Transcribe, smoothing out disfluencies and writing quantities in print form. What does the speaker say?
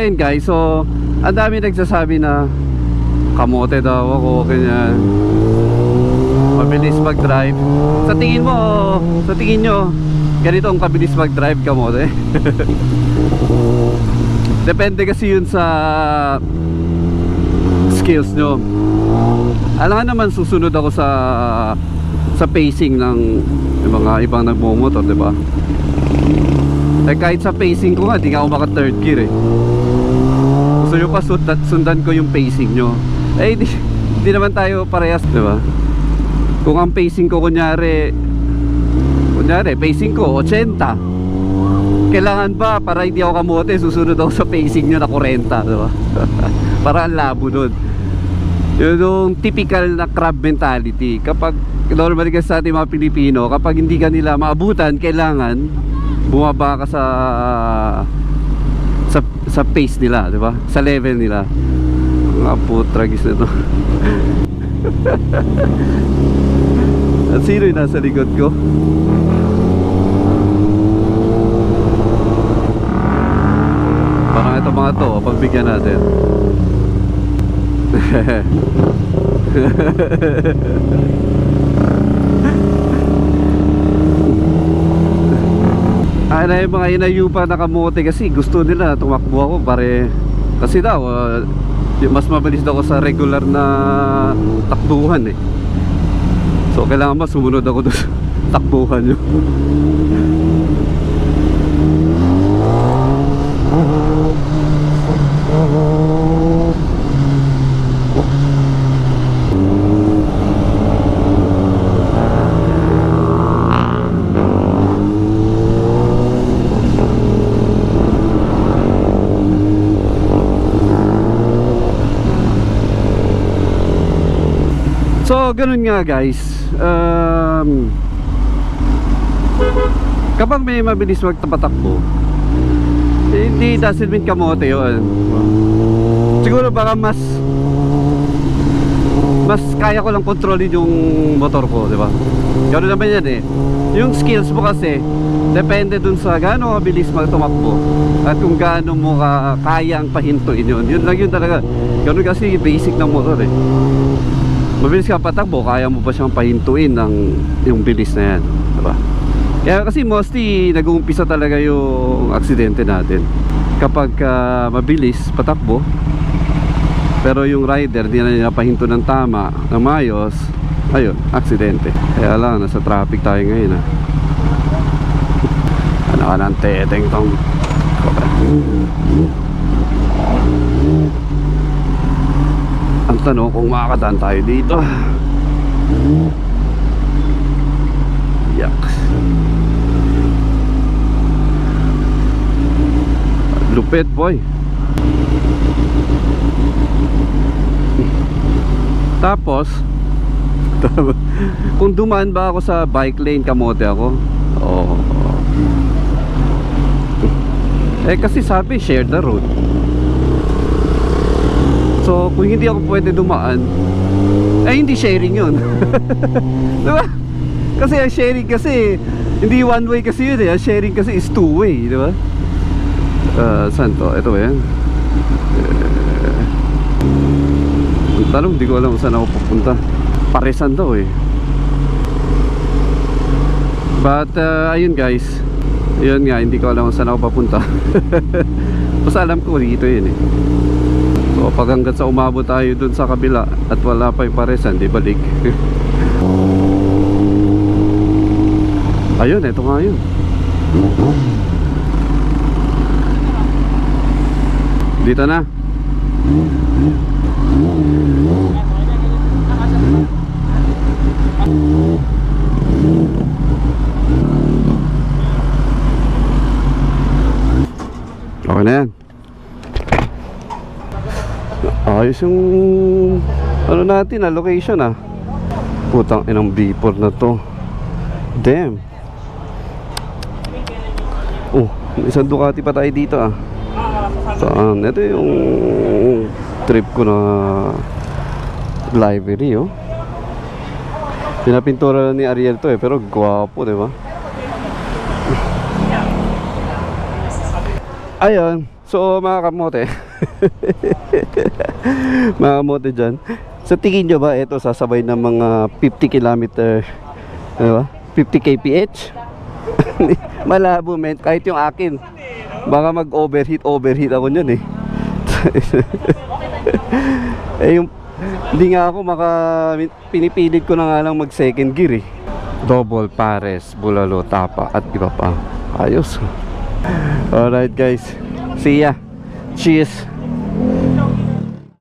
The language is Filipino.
ayun guys, so ang dami nagsasabi na kamote daw ako, ganyan, mabilis mag-drive. Sa tingin mo, sa tingin nyo, ganito ang kabilis mag-drive, kamote? Depende kasi yun sa skills nyo. Alam nga naman, susunod ako sa pacing ng mga ibang nagmumotor, diba? Eh kahit sa pacing ko nga, di nga ako maka third gear eh. Gusto nyo pa sundan ko yung pacing nyo. Eh di naman tayo parehas, diba? Kung ang pacing ko kunyari pacing ko 80, kailangan ba para hindi ako kamote susunod ako sa pacing nyo na 40, diba? Para ang labo nun. Yun yung typical na crab mentality. Kapag normally kasi sa ating mga Pilipino, kapag hindi ka nila maabutan, kailangan bumaba ka sa pace nila, di ba? Sa level nila. Mga putragis na to. At sino yung nasa likod ko? Parang ito mga to, pagbigyan natin. Ay na yung mga inayupa na kamote kasi gusto nila tumakbo ako pare. Kasi daw mas mabilis daw ako sa regular na takbuhan eh. So kailangan ba sumunod ako doon sa takbuhan nyo. So ganun nga guys, kapag may mabilis magtapatakbo, hindi doesn't mean kamote yun. Siguro baka mas kaya ko lang kontrolin yung motor ko, di ba? Ganoon naman yan eh. Yung skills mo kasi depende dun sa gaano mabilis magtumakbo at kung gaano mo kayang pahintuin yun. Yun lang yun talaga. Ganoon kasi basic ng motor eh. Mabilis ka patakbo, kaya mo ba siyang pahintuin yung bilis na yan, diba? Kaya kasi mostly nag-uumpisa talaga yung aksidente natin kapag mabilis patakbo pero yung rider di na niya pahinto ng tama, ng mayos, ayun, aksidente. Kaya lang, nasa traffic tayo ngayon ano ka ng teteng tong ang tanong kung makakataan tayo dito. Yak. Lupit boy. Tapos kung dumaan ba ako sa bike lane, kamote ako. Oo. Eh kasi sabi share the road. So kung hindi ako pwede dumaan, eh hindi sharing yun. Diba? Kasi ang sharing kasi hindi one way kasi yun eh. Ang sharing kasi is two way, diba? Saan to? Ito ba yan? Ang tanong, di ko alam saan ako pupunta. Paresan daw eh. But ayun guys, yun nga, hindi ko alam saan ako papunta. Basta alam ko dito yun eh. So pag hanggang sa umabot tayo dun sa kabila at wala pa yung paresan, di balik. Ayun, ito nga yun. Dito na. Okay na yan. Ayos yung ano natin, location Putang inang B4 na to. Damn. Oh, isang Ducati pa tayo dito Saan? Ito yung trip ko na library Pinapintura ni Ariel to pero gwapo, di ba? Ayun, So mga kamote mga kamote dyan, sa tingin nyo ba ito sasabay ng mga 50 kilometer, ano ba? 50 kph? Malabo men, kahit yung akin baka mag overheat ako nyan eh. Eh yung hindi nga ako pinipilit ko na nga lang mag second gear eh. Double pares, bulalo, tapa at iba pa. Ayos. Alright guys, see ya. Cheers.